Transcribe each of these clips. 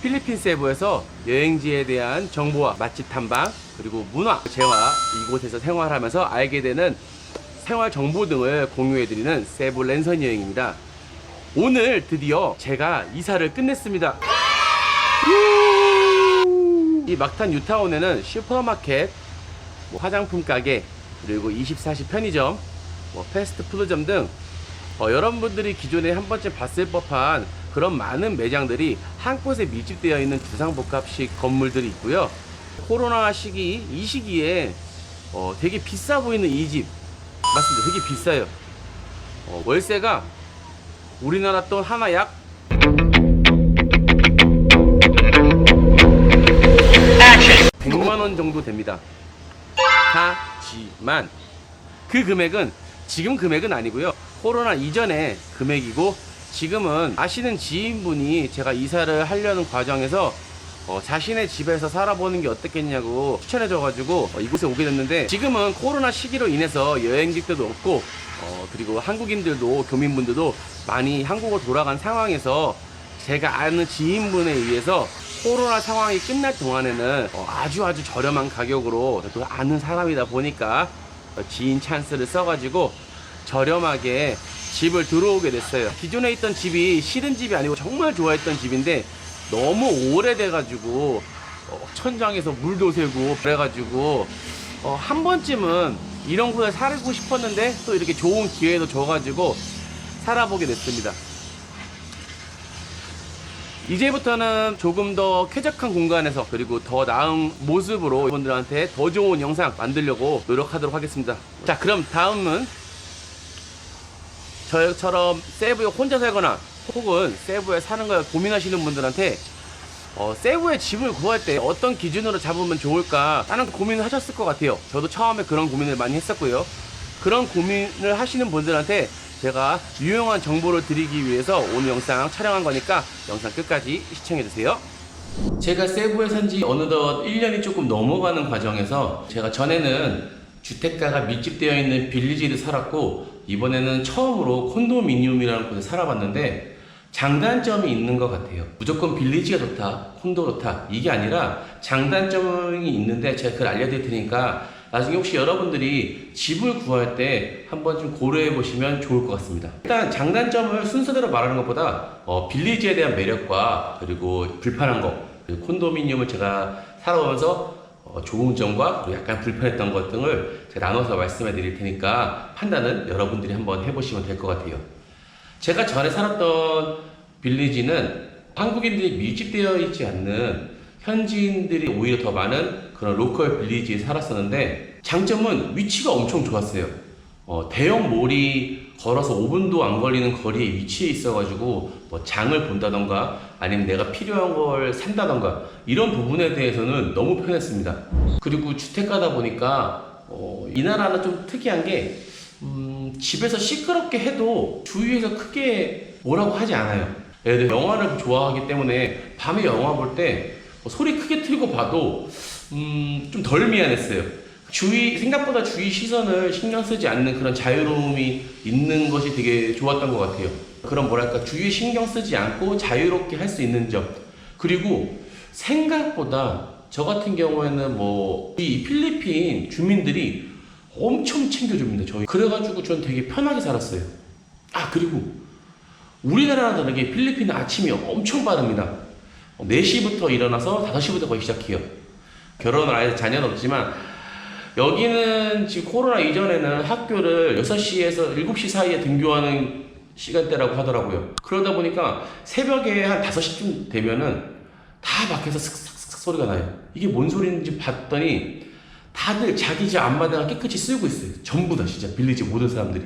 필리핀 세부에서 여행지에 대한 정보와 맛집 탐방, 그리고 문화, 재화, 이곳에서 생활하면서 알게 되는 생활 정보 등을 공유해드리는 세부 랜선 여행입니다. 오늘 드디어 제가 이사를 끝냈습니다. 이 막탄 뉴타운에는 슈퍼마켓, 화장품 가게, 그리고 24시 편의점, 패스트푸드점 등 여러분들이 기존에 한 번쯤 봤을 법한 그런 많은 매장들이 한 곳에 밀집되어 있는 주상복합식 건물들이 있고요. 코로나 시기, 이 시기에 되게 비싸 보이는 이 집 맞습니다. 되게 비싸요. 월세가 우리나라 돈 하나 약 100만원 정도 됩니다. 하지만 그 금액은 지금 금액은 아니고요, 코로나 이전의 금액이고, 지금은 아시는 지인분이 제가 이사를 하려는 과정에서 자신의 집에서 살아보는 게 어떻겠냐고 추천해줘가지고 이곳에 오게 됐는데, 지금은 코로나 시기로 인해서 여행객들도 없고 그리고 한국인들도, 교민분들도 많이 한국으로 돌아간 상황에서 제가 아는 지인분에 의해서 코로나 상황이 끝날 동안에는 아주 저렴한 가격으로, 또 아는 사람이다 보니까 지인 찬스를 써가지고 저렴하게 집을 들어오게 됐어요. 기존에 있던 집이 싫은 집이 아니고 정말 좋아했던 집인데 너무 오래돼가지고 천장에서 물도 새고 그래가지고 한 번쯤은 이런 곳에 살고 싶었는데 또 이렇게 좋은 기회도 줘가지고 살아보게 됐습니다. 이제부터는 조금 더 쾌적한 공간에서, 그리고 더 나은 모습으로 여러분들한테 더 좋은 영상 만들려고 노력하도록 하겠습니다. 자, 그럼 다음은 저처럼 세부에 혼자 살거나 혹은 세부에 사는 걸 고민하시는 분들한테 세부에 집을 구할 때 어떤 기준으로 잡으면 좋을까 라는 고민을 하셨을 것 같아요. 저도 처음에 그런 고민을 많이 했었고요. 그런 고민을 하시는 분들한테 제가 유용한 정보를 드리기 위해서 오늘 영상 촬영한 거니까 영상 끝까지 시청해주세요. 제가 세부에 산지 어느덧 1년이 조금 넘어가는 과정에서 제가 전에는 주택가가 밀집되어 있는 빌리지를 살았고, 이번에는 처음으로 콘도미니엄이라는 곳에 살아봤는데 장단점이 있는 것 같아요. 무조건 빌리지가 좋다, 콘도 좋다, 이게 아니라 장단점이 있는데 제가 그걸 알려드릴 테니까 나중에 혹시 여러분들이 집을 구할 때 한번 좀 고려해 보시면 좋을 것 같습니다. 일단 장단점을 순서대로 말하는 것보다 빌리지에 대한 매력과 그리고 불편한 거, 그리고 콘도미니엄을 제가 살아오면서 좋은 점과 그리고 약간 불편했던 것 등을 제가 나눠서 말씀해 드릴 테니까 판단은 여러분들이 한번 해보시면 될 것 같아요. 제가 전에 살았던 빌리지는 한국인들이 밀집되어 있지 않는 현지인들이 오히려 더 많은 그런 로컬 빌리지에 살았었는데, 장점은 위치가 엄청 좋았어요. 대형 몰이 걸어서 5분도 안 걸리는 거리에 위치해 있어가지고 뭐 장을 본다던가 아니면 내가 필요한 걸 산다던가 이런 부분에 대해서는 너무 편했습니다. 그리고 주택가다 보니까 이 나라는 좀 특이한 게 집에서 시끄럽게 해도 주위에서 크게 뭐라고 하지 않아요. 예를 들어 영화를 좋아하기 때문에 밤에 영화 볼 때 소리 크게 틀고 봐도 좀 덜 미안했어요. 생각보다 주위 시선을 신경 쓰지 않는 그런 자유로움이 있는 것이 되게 좋았던 것 같아요. 그런 뭐랄까 주위에 신경 쓰지 않고 자유롭게 할 수 있는 점. 그리고 생각보다 저 같은 경우에는 이 필리핀 주민들이 엄청 챙겨줍니다. 그래가지고 전 되게 편하게 살았어요. 그리고 우리나라랑 다르게 필리핀은 아침이 엄청 빠릅니다. 4시부터 일어나서 5시부터 거의 시작해요. 결혼을 아예 자녀는 없지만 여기는 지금 코로나 이전에는 학교를 6시에서 7시 사이에 등교하는 시간대라고 하더라고요. 그러다 보니까 새벽에 한 5시쯤 되면은 다 밖에서 슥슥슥 소리가 나요. 이게 뭔 소리인지 봤더니 다들 자기 집 앞마당을 깨끗이 쓸고 있어요. 전부 다 진짜 빌리지 모든 사람들이.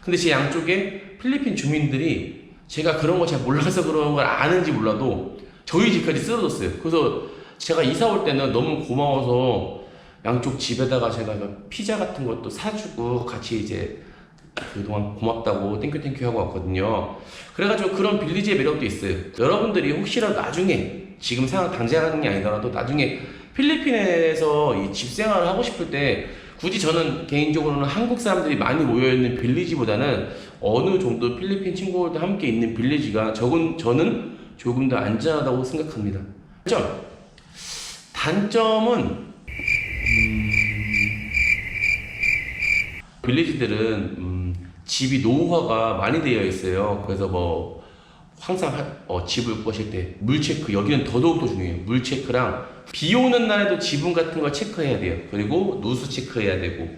근데 제 양쪽에 필리핀 주민들이 제가 그런 거 잘 몰라서 그런 걸 아는지 몰라도 저희 집까지 쓸어줬어요. 그래서 제가 이사 올 때는 너무 고마워서 양쪽 집에다가 제가 피자 같은 것도 사주고 같이 이제 그동안 고맙다고 땡큐 하고 왔거든요. 그래가지고 그런 빌리지의 매력도 있어요. 여러분들이 혹시라도 나중에 지금 상황 당장 하는 게 아니더라도 나중에 필리핀에서 이 집 생활을 하고 싶을 때 굳이 저는 개인적으로는 한국 사람들이 많이 모여있는 빌리지보다는 어느 정도 필리핀 친구들과 함께 있는 빌리지가 저는 조금 더 안전하다고 생각합니다. 단점은 빌리지들은 집이 노후화가 많이 되어 있어요. 그래서 항상 집을 구하실 때 물 체크, 여기는 더더욱 더 중요해요. 물 체크랑 비 오는 날에도 지붕 같은 걸 체크해야 돼요. 그리고 누수 체크해야 되고,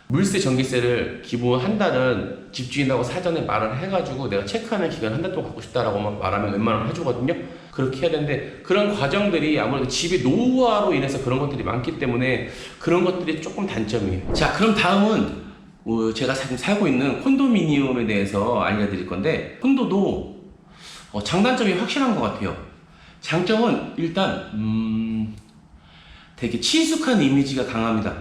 물세 전기세를 기본 한 달은 집주인하고 사전에 말을 해가지고 내가 체크하는 기간 한 달 동안 갖고 싶다라고 말하면 웬만하면 해주거든요. 그렇게 해야 되는데 그런 과정들이 아무래도 집의 노후화로 인해서 그런 것들이 많기 때문에 그런 것들이 조금 단점이에요. 자, 그럼 다음은 제가 지금 살고 있는 콘도미니엄에 대해서 알려드릴 건데, 콘도도 장단점이 확실한 것 같아요. 장점은 일단 되게 친숙한 이미지가 강합니다.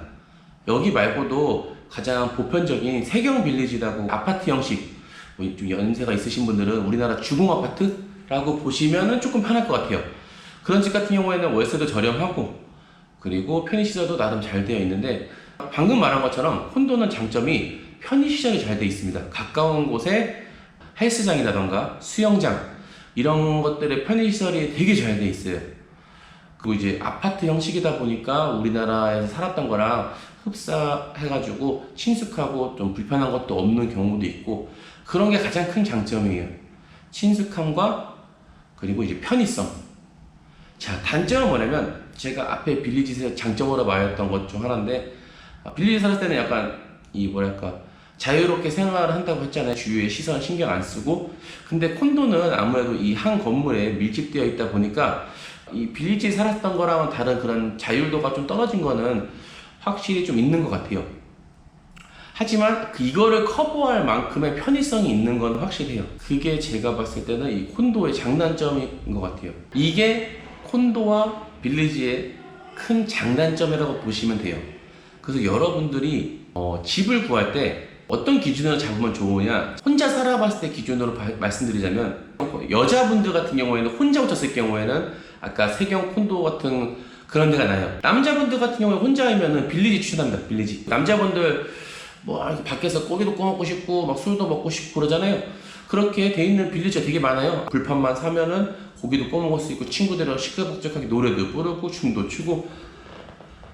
여기 말고도 가장 보편적인 세경 빌리지라고 아파트 형식, 좀 연세가 있으신 분들은 우리나라 주공 아파트라고 보시면은 조금 편할 것 같아요. 그런 집 같은 경우에는 월세도 저렴하고 그리고 편의시설도 나름 잘 되어 있는데, 방금 말한 것처럼 콘도는 장점이 편의시설이 잘 되어 있습니다. 가까운 곳에 헬스장이라던가 수영장, 이런 것들의 편의시설이 되게 잘 돼 있어요. 그리고 이제 아파트 형식이다 보니까 우리나라에서 살았던 거랑 흡사해가지고 친숙하고 좀 불편한 것도 없는 경우도 있고, 그런 게 가장 큰 장점이에요. 친숙함과 그리고 이제 편의성. 자, 단점은 뭐냐면 제가 앞에 빌리지에서 장점으로 말했던 것 중 하나인데, 빌리지 살았을 때는 약간 이 뭐랄까 자유롭게 생활을 한다고 했잖아요. 주위의 시선 신경 안 쓰고. 근데 콘도는 아무래도 이 한 건물에 밀집되어 있다 보니까 이 빌리지에 살았던 거랑은 다른 그런 자율도가 좀 떨어진 거는 확실히 좀 있는 것 같아요. 하지만 이거를 커버할 만큼의 편의성이 있는 건 확실해요. 그게 제가 봤을 때는 이 콘도의 장단점인 것 같아요. 이게 콘도와 빌리지의 큰 장단점이라고 보시면 돼요. 그래서 여러분들이 집을 구할 때 어떤 기준으로 잡으면 좋으냐, 혼자 살아봤을 때 기준으로 말씀드리자면, 여자분들 같은 경우에는 혼자 오셨을 경우에는 아까 세경 콘도 같은 그런 데가 나요. 남자분들 같은 경우에 혼자이면은 빌리지 추천합니다. 빌리지. 남자분들 뭐 밖에서 고기도 구워 먹고 싶고 막 술도 먹고 싶고 그러잖아요. 그렇게 돼 있는 빌리지가 되게 많아요. 불판만 사면은 고기도 구워 먹을 수 있고 친구들이랑 시끌벅적하게 노래도 부르고 춤도 추고,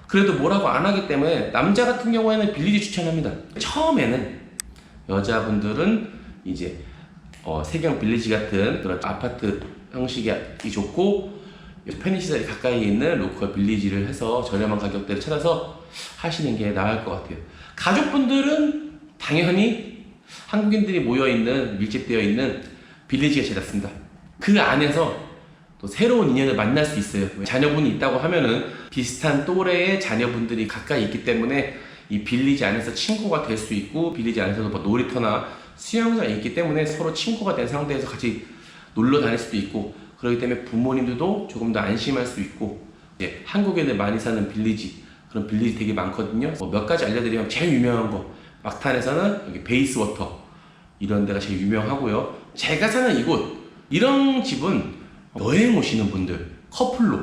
그래도 뭐라고 안 하기 때문에 남자 같은 경우에는 빌리지 추천합니다. 처음에는 여자분들은 이제 세경 빌리지 같은 그런 아파트 형식이 좋고 편의시설이 가까이 있는 로컬 빌리지를 해서 저렴한 가격대를 찾아서 하시는 게 나을 것 같아요. 가족분들은 당연히 한국인들이 모여있는 밀집되어 있는 빌리지가 제일 낫습니다. 그 안에서 또 새로운 인연을 만날 수 있어요. 자녀분이 있다고 하면은 비슷한 또래의 자녀분들이 가까이 있기 때문에 이 빌리지 안에서 친구가 될 수 있고, 빌리지 안에서도 뭐 놀이터나 수영장이 있기 때문에 서로 친구가 된 상태에서 같이 놀러 다닐 수도 있고, 그렇기 때문에 부모님들도 조금 더 안심할 수 있고, 한국인들 많이 사는 빌리지, 그런 빌리지 되게 많거든요. 몇 가지 알려드리면 제일 유명한 거, 막탄에서는 여기 베이스워터 이런 데가 제일 유명하고요. 제가 사는 이곳, 이런 집은 여행 오시는 분들, 커플로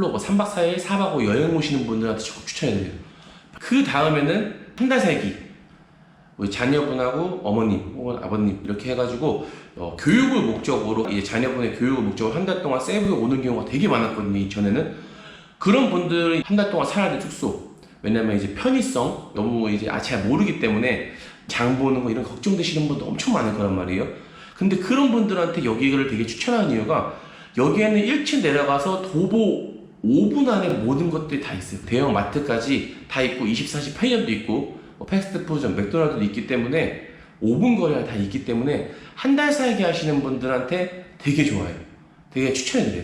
뭐 3박 4일, 4박 5일 여행 오시는 분들한테 적극 추천해드려요. 그 다음에는 한 달 살기, 우리 자녀분하고 어머님 혹은 아버님 이렇게 해가지고 교육을 목적으로, 이제 자녀분의 교육을 목적으로 한 달 동안 세부에 오는 경우가 되게 많았거든요. 이전에는 그런 분들이 한 달 동안 살아야 될 숙소, 왜냐면 이제 편의성 너무 이제 잘 모르기 때문에 장 보는 거 이런 걱정되시는 분도 엄청 많을 거란 말이에요. 근데 그런 분들한테 여기를 되게 추천하는 이유가, 여기에는 1층 내려가서 도보 5분 안에 모든 것들이 다 있어요. 대형 마트까지 다 있고 24시 편의점도 있고 패스트푸드점 맥도날드도 있기 때문에 5분 거리가 다 있기 때문에 한 달 살기 하시는 분들한테 되게 좋아요. 되게 추천해드려요.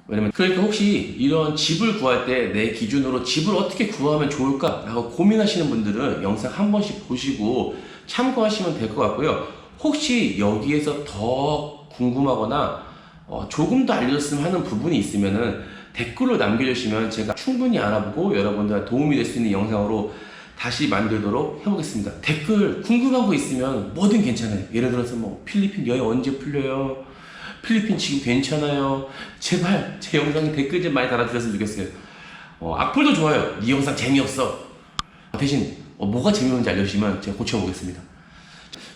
왜냐면 그러니까 혹시 이런 집을 구할 때 내 기준으로 집을 어떻게 구하면 좋을까 라고 고민하시는 분들은 영상 한 번씩 보시고 참고하시면 될 것 같고요. 혹시 여기에서 더 궁금하거나 조금 더 알려줬으면 하는 부분이 있으면은 댓글로 남겨주시면 제가 충분히 알아보고 여러분들한테 도움이 될 수 있는 영상으로 다시 만들도록 해보겠습니다. 댓글 궁금한 거 있으면 뭐든 괜찮아요. 예를 들어서 뭐 필리핀 여행 언제 풀려요? 필리핀 지금 괜찮아요? 제발 제 영상에 댓글 좀 많이 달아주셨으면 좋겠어요. 악플도 좋아요. 네 영상 재미없어. 대신 뭐가 재미없는지 알려주시면 제가 고쳐보겠습니다.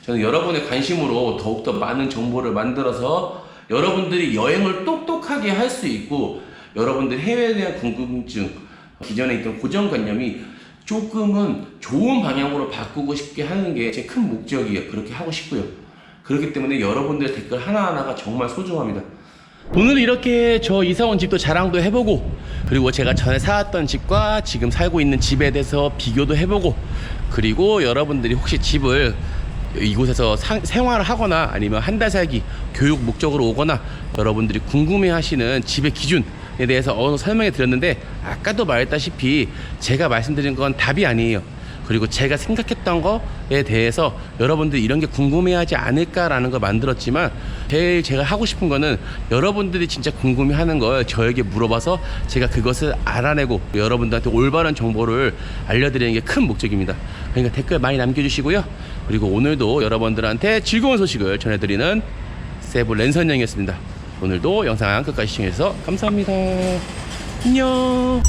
저는 여러분의 관심으로 더욱더 많은 정보를 만들어서 여러분들이 여행을 똑똑하게 할 수 있고, 여러분들 해외에 대한 궁금증, 기존에 있던 고정관념이 조금은 좋은 방향으로 바꾸고 싶게 하는 게 제 큰 목적이에요. 그렇게 하고 싶고요. 그렇기 때문에 여러분들의 댓글 하나하나가 정말 소중합니다. 오늘 이렇게 저 이사 온 집도 자랑도 해보고, 그리고 제가 전에 살았던 집과 지금 살고 있는 집에 대해서 비교도 해보고, 그리고 여러분들이 혹시 집을 이곳에서 생활을 하거나 아니면 한 달 살기 교육 목적으로 오거나 여러분들이 궁금해 하시는 집의 기준에 대해서 어느 설명해 드렸는데, 아까도 말했다시피 제가 말씀드린 건 답이 아니에요. 그리고 제가 생각했던 거에 대해서 여러분들이 이런 게 궁금해하지 않을까라는 걸 만들었지만, 제일 제가 하고 싶은 거는 여러분들이 진짜 궁금해하는 걸 저에게 물어봐서 제가 그것을 알아내고 여러분들한테 올바른 정보를 알려드리는 게 큰 목적입니다. 그러니까 댓글 많이 남겨주시고요. 그리고 오늘도 여러분들한테 즐거운 소식을 전해드리는 세부 랜선 형이었습니다. 오늘도 영상 끝까지 시청해주셔서 감사합니다. 안녕.